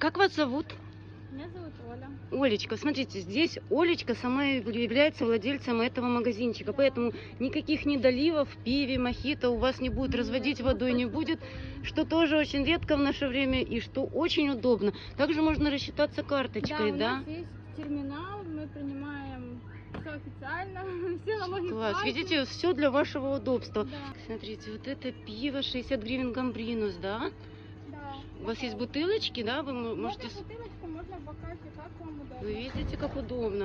как вас зовут? Меня зовут Оля. Олечка, смотрите, здесь Олечка сама является владельцем этого магазинчика, Да. поэтому никаких недоливов в пиве, мохито у вас не будет, Нет, разводить у нас водой не точно будет, такого нет. что тоже очень редко в наше время и что очень удобно. Также можно рассчитаться Да, карточкой, у да? нас есть терминал, мы принимаем все официально, все налоги Класс, платим. видите, все для вашего удобства. Да, Смотрите, вот это пиво 60 гривен гамбринус, да? да. У вас есть бокал. бутылочки, да? Вы Можно можете... бутылочку, можно в бокальчик, как вам удобно. Вы видите, как удобно.